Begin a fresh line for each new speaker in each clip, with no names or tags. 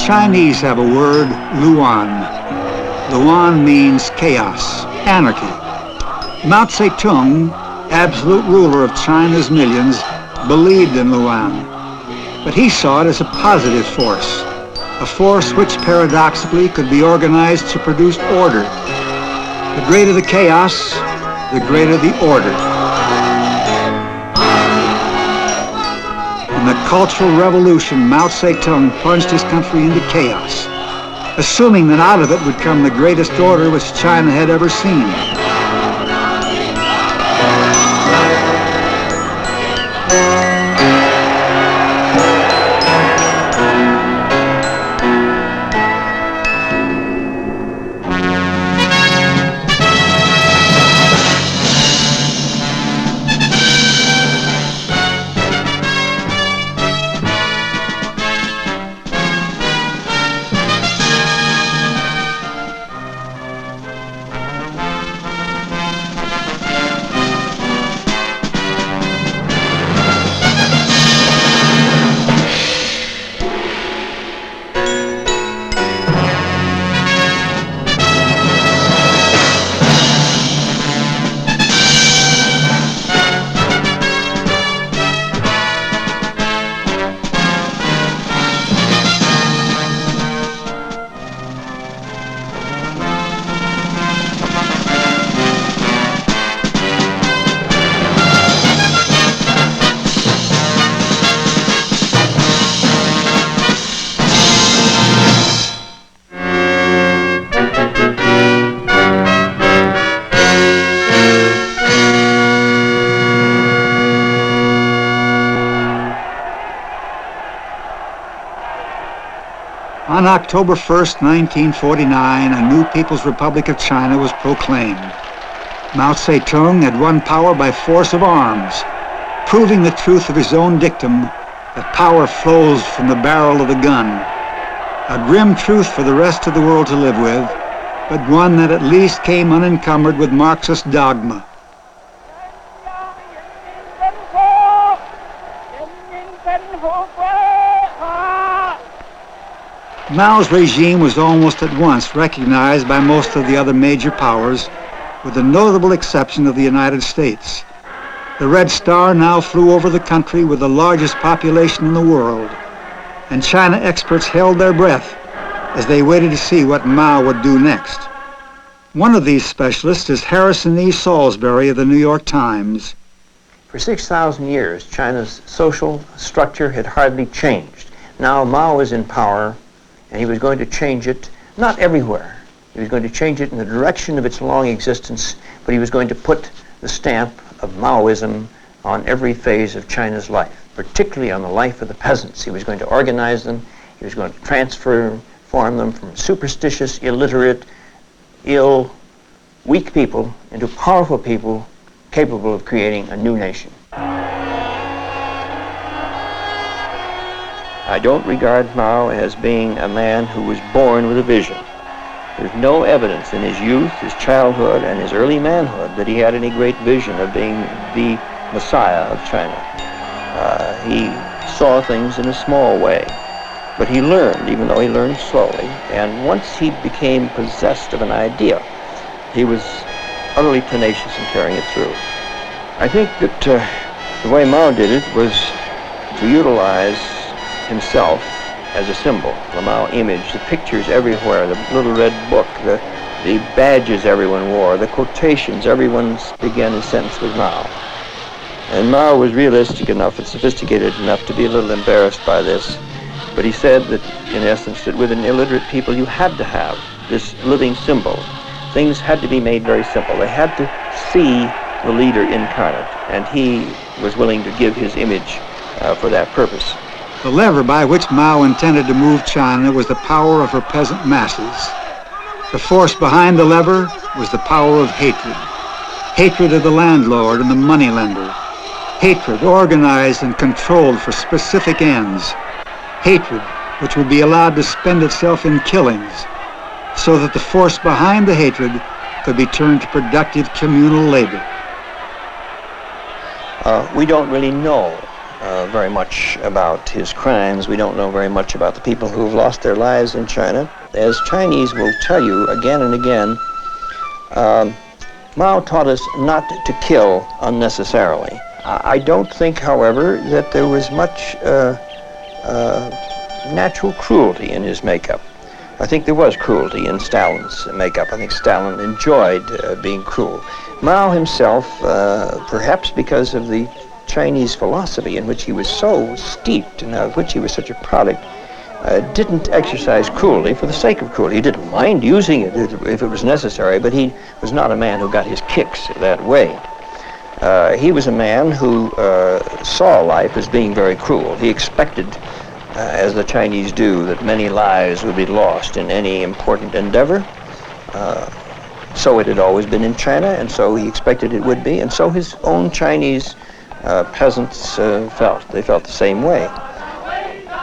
Chinese have a word, Luan. Luan means chaos, anarchy. Mao Tse-tung, absolute ruler of China's millions, believed in Luan, but he saw it as a positive force, a force which paradoxically could be organized to produce order. The greater the chaos, the greater the order. In the Cultural Revolution, Mao Tse-tung plunged his country into chaos, assuming that out of it would come the greatest order which China had ever seen. On October 1st, 1949, a new People's Republic of China was proclaimed. Mao Tse-tung had won power by force of arms, proving the truth of his own dictum that power flows from the barrel of the gun. A grim truth for the rest of the world to live with, but one that at least came unencumbered with Marxist dogma. Mao's regime was almost at once recognized by most of the other major powers, with the notable exception of the United States. The Red Star now flew over the country with the largest population in the world, and China experts held their breath as they waited to see what Mao would do next. One of these specialists is Harrison E. Salisbury of the New York Times.
For 6,000 years, China's social structure had hardly changed. Now Mao is in power, and he was going to change it, not everywhere. He was going to change it in the direction of its long existence, but he was going to put the stamp of Maoism on every phase of China's life, particularly on the life of the peasants. He was going to organize them. He was going to transform them from superstitious, illiterate, ill, weak people into powerful people capable of creating a new nation. I don't regard Mao as being a man who was born with a vision. There's no evidence in his youth, his childhood, and his early manhood that he had any great vision of being the Messiah of China. He saw things in a small way, but he learned, even though he learned slowly, and once he became possessed of an idea, he was utterly tenacious in carrying it through. I think that the way Mao did it was to utilize himself as a symbol, the Mao image, the pictures everywhere, the little red book, the badges everyone wore, the quotations, everyone began his sentence with Mao. And Mao was realistic enough and sophisticated enough to be a little embarrassed by this, but he said that, in essence, that with an illiterate people you had to have this living symbol. Things had to be made very simple. They had to see the leader incarnate, and he was willing to give his image for that purpose.
The lever by which Mao intended to move China was the power of her peasant masses. The force behind the lever was the power of hatred. Hatred of the landlord and the moneylender. Hatred organized and controlled for specific ends. Hatred which would be allowed to spend itself in killings, so that the force behind the hatred could be turned to productive communal labor.
We don't really know very much about his crimes. We don't know very much about the people who have lost their lives in China. As Chinese will tell you again and again, Mao taught us not to kill unnecessarily. I don't think, however, that there was much natural cruelty in his makeup. I think there was cruelty in Stalin's makeup. I think Stalin enjoyed being cruel. Mao himself, perhaps because of the Chinese philosophy in which he was so steeped and of which he was such a product, didn't exercise cruelty for the sake of cruelty. He didn't mind using it if it was necessary, but he was not a man who got his kicks that way. He was a man who saw life as being very cruel. He expected, as the Chinese do, that many lives would be lost in any important endeavor. So it had always been in China, and so he expected it would be, and so his own Chinese peasants felt. They felt the same way.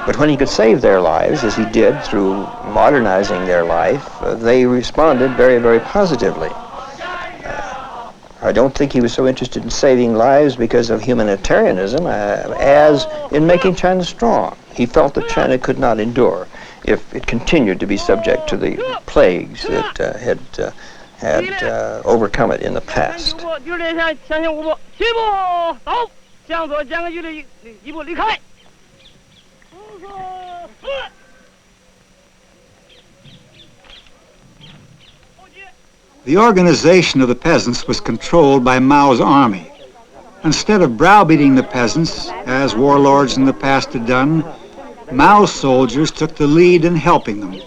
But when he could save their lives, as he did through modernizing their life, they responded very, very positively. I don't think he was so interested in saving lives because of humanitarianism as in making China strong. He felt that China could not endure if it continued to be subject to the plagues that had overcome it in the past.
The organization of the peasants was controlled by Mao's army. Instead of browbeating the peasants, as warlords in the past had done, Mao's soldiers took the lead in helping them.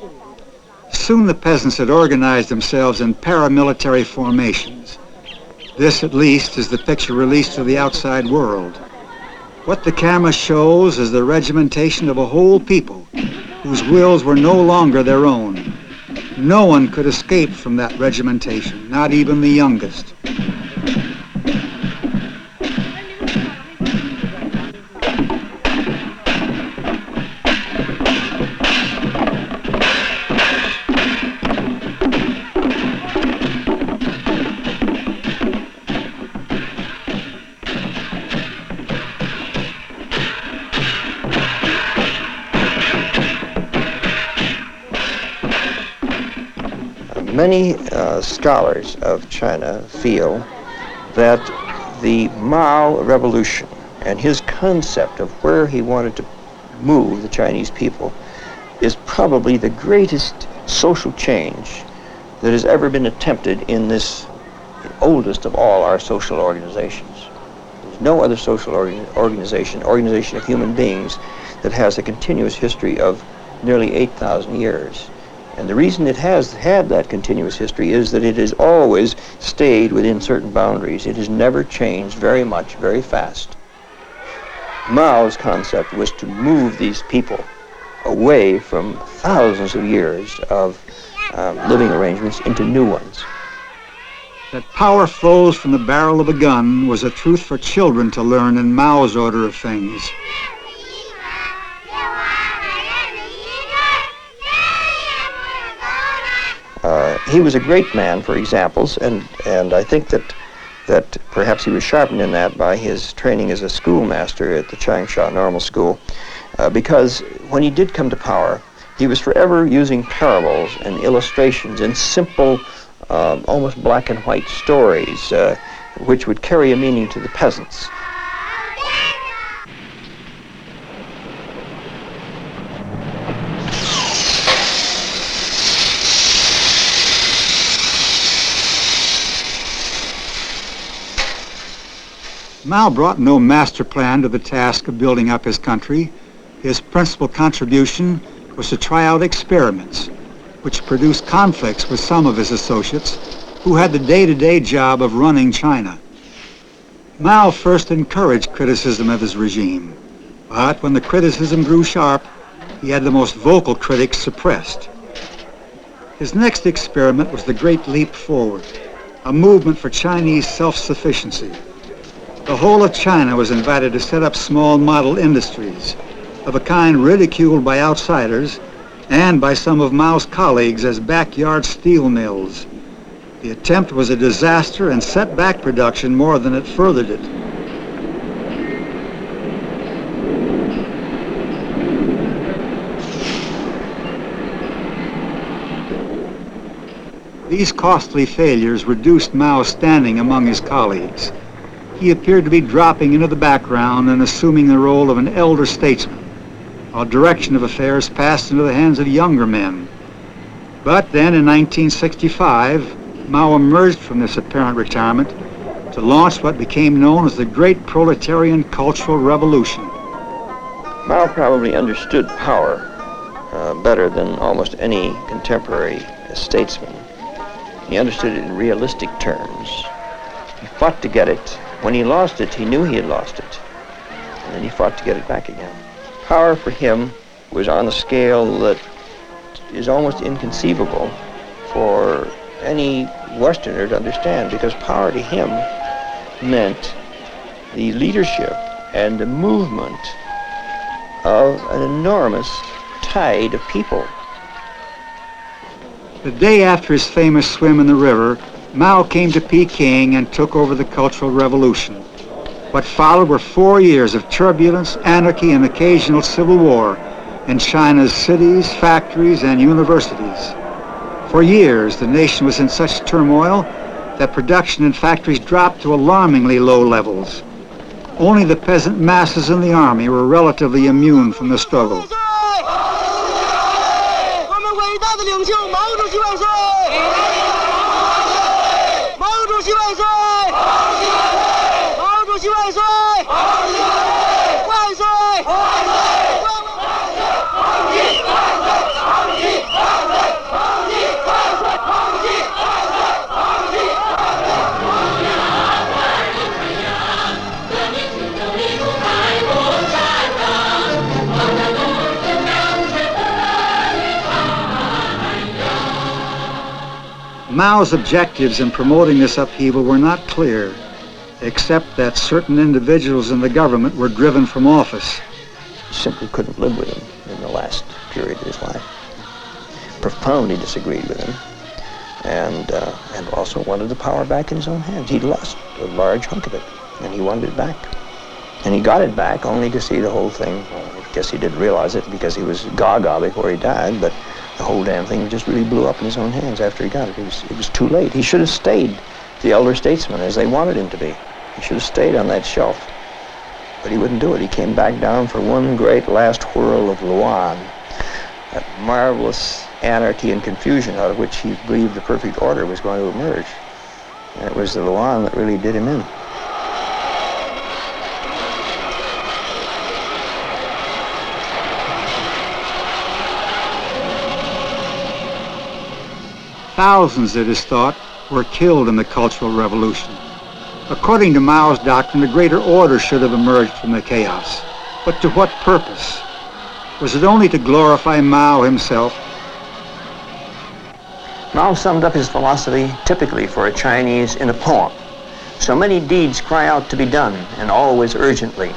Soon the peasants had organized themselves in paramilitary formations. This, at least, is the picture released to the outside world. What the camera shows is the regimentation of a whole people whose wills were no longer their own. No one could escape from that regimentation, not even the youngest.
Many scholars of China feel that the Mao Revolution and his concept of where he wanted to move the Chinese people is probably the greatest social change that has ever been attempted in this oldest of all our social organizations. There's no other social organization of human beings that has a continuous history of nearly 8,000 years. And the reason it has had that continuous history is that it has always stayed within certain boundaries. It has never changed very much, very fast. Mao's concept was to move these people away from thousands of years of living arrangements into new ones.
That power flows from the barrel of a gun was a truth for children to learn in Mao's order of things.
He was a great man for examples, and I think that perhaps he was sharpened in that by his training as a schoolmaster at the Changsha Normal School, because when he did come to power, he was forever using parables and illustrations and simple, almost black and white stories, which would carry a meaning to the peasants.
Mao brought no master plan to the task of building up his country. His principal contribution was to try out experiments, which produced conflicts with some of his associates who had the day-to-day job of running China. Mao first encouraged criticism of his regime, but when the criticism grew sharp, he had the most vocal critics suppressed. His next experiment was the Great Leap Forward, a movement for Chinese self-sufficiency. The whole of China was invited to set up small model industries, of a kind ridiculed by outsiders and by some of Mao's colleagues as backyard steel mills. The attempt was a disaster and set back production more than it furthered it. These costly failures reduced Mao's standing among his colleagues. He appeared to be dropping into the background and assuming the role of an elder statesman, while direction of affairs passed into the hands of younger men. But then in 1965, Mao emerged from this apparent retirement to launch what became known as the Great Proletarian Cultural Revolution.
Mao probably understood power better than almost any contemporary statesman. He understood it in realistic terms. He fought to get it. When he lost it, he knew he had lost it. And then he fought to get it back again. Power for him was on a scale that is almost inconceivable for any Westerner to understand, because power to him meant the leadership and the movement of an enormous tide of people.
The day after his famous swim in the river, Mao came to Peking and took over the Cultural Revolution. What followed were 4 years of turbulence, anarchy, and occasional civil war in China's cities, factories, and universities. For years, the nation was in such turmoil that production in factories dropped to alarmingly low levels. Only the peasant masses in the army were relatively immune from the struggle. Mao's objectives in promoting this upheaval were not clear, except that certain individuals in the government were driven from office.
He simply couldn't live with him in the last period of his life. Profoundly disagreed with him, and also wanted the power back in his own hands. He'd lost a large hunk of it, and he wanted it back. And he got it back only to see the whole thing. Well, I guess he didn't realize it because he was gaga before he died, but the whole damn thing just really blew up in his own hands after he got it. It was too late. He should have stayed the elder statesman as they wanted him to be. He should have stayed on that shelf. But he wouldn't do it. He came back down for one great last whirl of Luan, that marvelous anarchy and confusion out of which he believed the perfect order was going to emerge. And it was the Luan that really did him in.
Thousands, it is thought, were killed in the Cultural Revolution. According to Mao's doctrine, a greater order should have emerged from the chaos. But to what purpose? Was it only to glorify Mao himself?
Mao summed up his philosophy typically for a Chinese in a poem. So many deeds cry out to be done, and always urgently.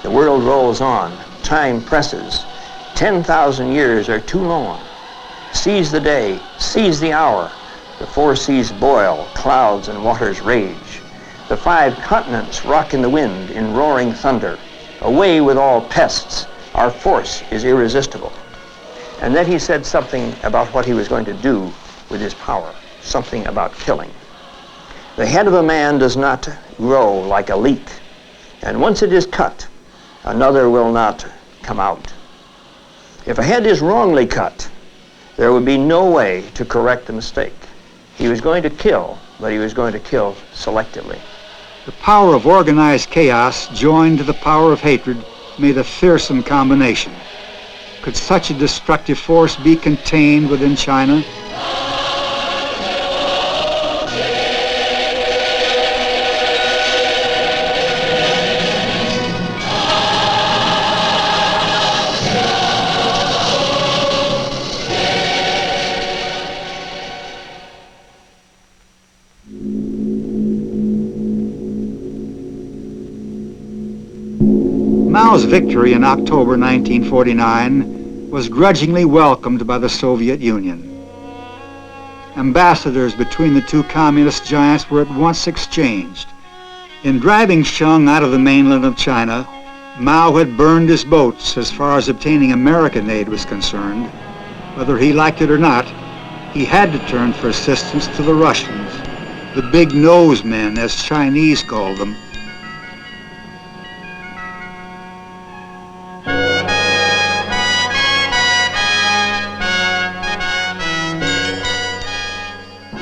The world rolls on, time presses. 10,000 years are too long. Seize the day, seize the hour. The four seas boil, clouds and waters rage. The 5 continents rock in the wind in roaring thunder. Away with all pests, our force is irresistible. And then he said something about what he was going to do with his power, something about killing. The head of a man does not grow like a leek, and once it is cut, another will not come out. If a head is wrongly cut, there would be no way to correct the mistake. He was going to kill, but he was going to kill selectively.
The power of organized chaos joined to the power of hatred made a fearsome combination. Could such a destructive force be contained within China? Mao's victory in October 1949 was grudgingly welcomed by the Soviet Union. Ambassadors between the two communist giants were at once exchanged. In driving Sheng out of the mainland of China, Mao had burned his boats as far as obtaining American aid was concerned. Whether he liked it or not, he had to turn for assistance to the Russians, the big nose men, as Chinese called them.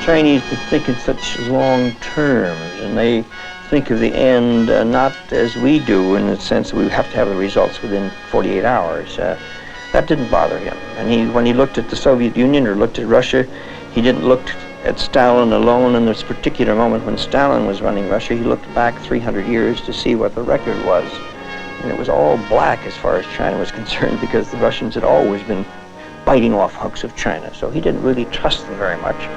Chinese think in such long terms, and they think of the end not as we do, in the sense that we have to have the results within 48 hours. That didn't bother him. And when he looked at the Soviet Union or looked at Russia, he didn't look at Stalin alone in this particular moment when Stalin was running Russia. He looked back 300 years to see what the record was. And it was all black as far as China was concerned, because the Russians had always been biting off hunks of China. So he didn't really trust them very much.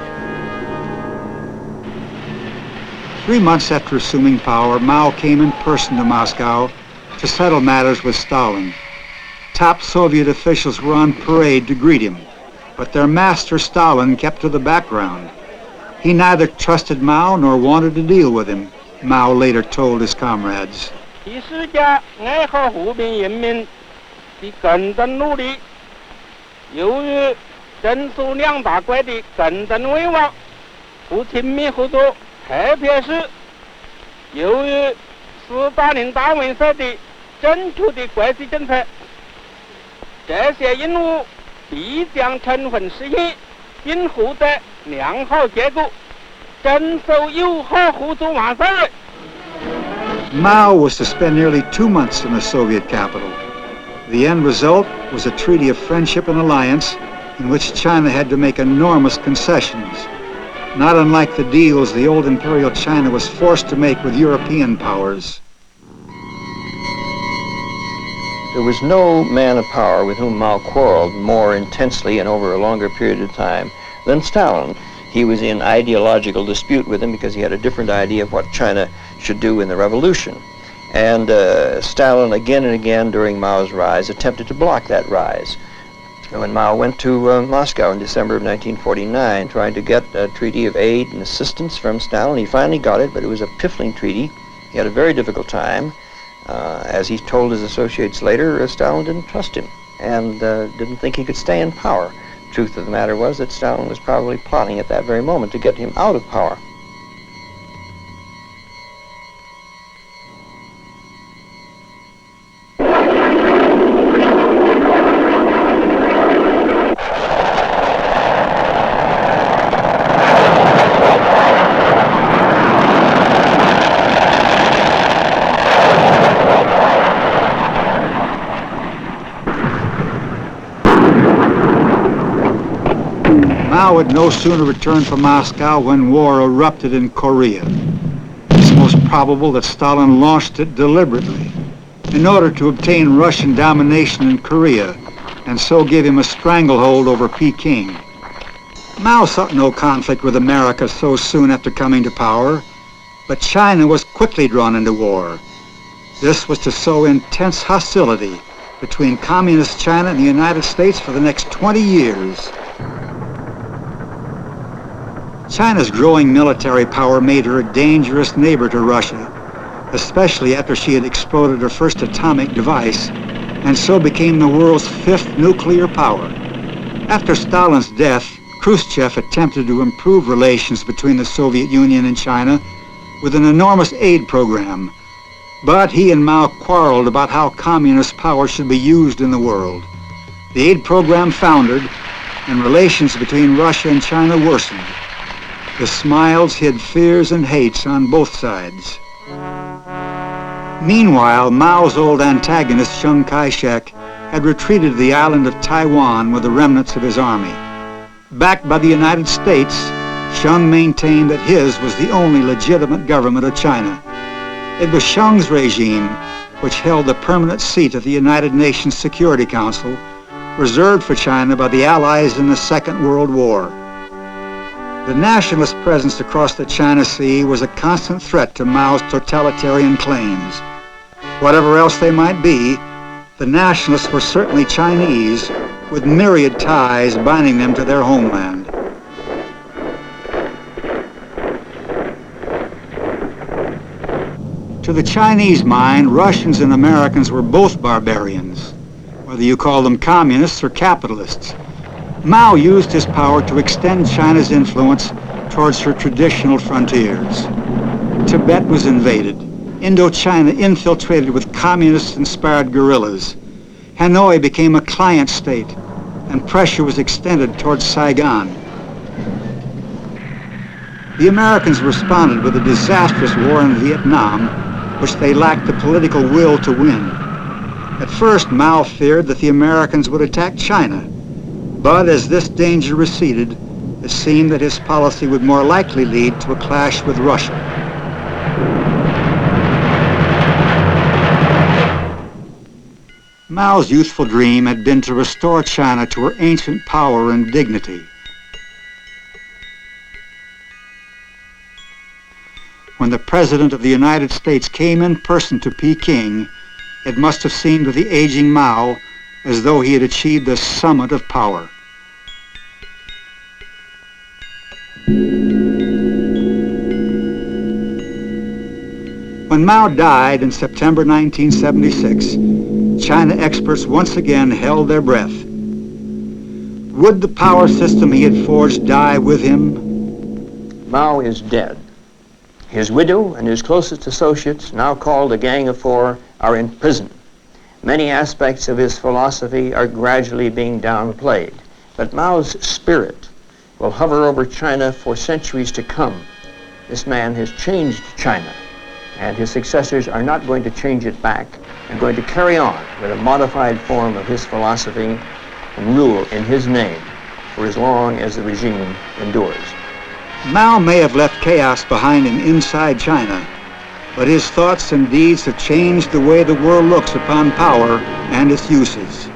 3 months after assuming power, Mao came in person to Moscow to settle matters with Stalin. Top Soviet officials were on parade to greet him, but their master Stalin kept to the background. He neither trusted Mao nor wanted to deal with him, Mao later told his comrades.
第10家爱好和平人民的共同努力，由于中苏两大国的共同威望和亲密合作，特别是由于斯大林大元帅的正确的国际政策，这些任务必将充分实现，并获得良好结果。中苏友好合作万岁！
Mao was to spend nearly 2 months in the Soviet capital. The end result was a treaty of friendship and alliance in which China had to make enormous concessions, not unlike the deals the old imperial China was forced to make with European powers.
There was no man of power with whom Mao quarreled more intensely and over a longer period of time than Stalin. He was in ideological dispute with him because he had a different idea of what China should do in the revolution. And Stalin again and again during Mao's rise attempted to block that rise. When Mao went to Moscow in December of 1949 trying to get a treaty of aid and assistance from Stalin, he finally got it, but it was a piffling treaty. He had a very difficult time. As he told his associates later, Stalin didn't trust him and didn't think he could stay in power. The truth of the matter was that Stalin was probably plotting at that very moment to get him out of power.
Mao had no sooner returned from Moscow when war erupted in Korea. It's most probable that Stalin launched it deliberately in order to obtain Russian domination in Korea and so give him a stranglehold over Peking. Mao sought no conflict with America so soon after coming to power, but China was quickly drawn into war. This was to sow intense hostility between Communist China and the United States for the next 20 years. China's growing military power made her a dangerous neighbor to Russia, especially after she had exploded her first atomic device, and so became the world's 5th nuclear power. After Stalin's death, Khrushchev attempted to improve relations between the Soviet Union and China with an enormous aid program, but he and Mao quarreled about how communist power should be used in the world. The aid program foundered, and relations between Russia and China worsened. The smiles hid fears and hates on both sides. Meanwhile, Mao's old antagonist, Chiang Kai-shek, had retreated to the island of Taiwan with the remnants of his army. Backed by the United States, Chiang maintained that his was the only legitimate government of China. It was Chiang's regime which held the permanent seat of the United Nations Security Council, reserved for China by the Allies in the Second World War. The nationalist presence across the China Sea was a constant threat to Mao's totalitarian claims. Whatever else they might be, the nationalists were certainly Chinese, with myriad ties binding them to their homeland. To the Chinese mind, Russians and Americans were both barbarians, whether you call them communists or capitalists. Mao used his power to extend China's influence towards her traditional frontiers. Tibet was invaded, Indochina infiltrated with communist-inspired guerrillas, Hanoi became a client state, and pressure was extended towards Saigon. The Americans responded with a disastrous war in Vietnam, which they lacked the political will to win. At first, Mao feared that the Americans would attack China, but as this danger receded, it seemed that his policy would more likely lead to a clash with Russia. Mao's youthful dream had been to restore China to her ancient power and dignity. When the President of the United States came in person to Peking, it must have seemed to the aging Mao as though he had achieved the summit of power. When Mao died in September 1976, China experts once again held their breath. Would the power system he had forged die with him?
Mao is dead. His widow and his closest associates, now called a Gang of Four, are in prison. Many aspects of his philosophy are gradually being downplayed, but Mao's spirit will hover over China for centuries to come. This man has changed China, and his successors are not going to change it back. They're going to carry on with a modified form of his philosophy and rule in his name for as long as the regime endures.
Mao may have left chaos behind him inside China, but his thoughts and deeds have changed the way the world looks upon power and its uses.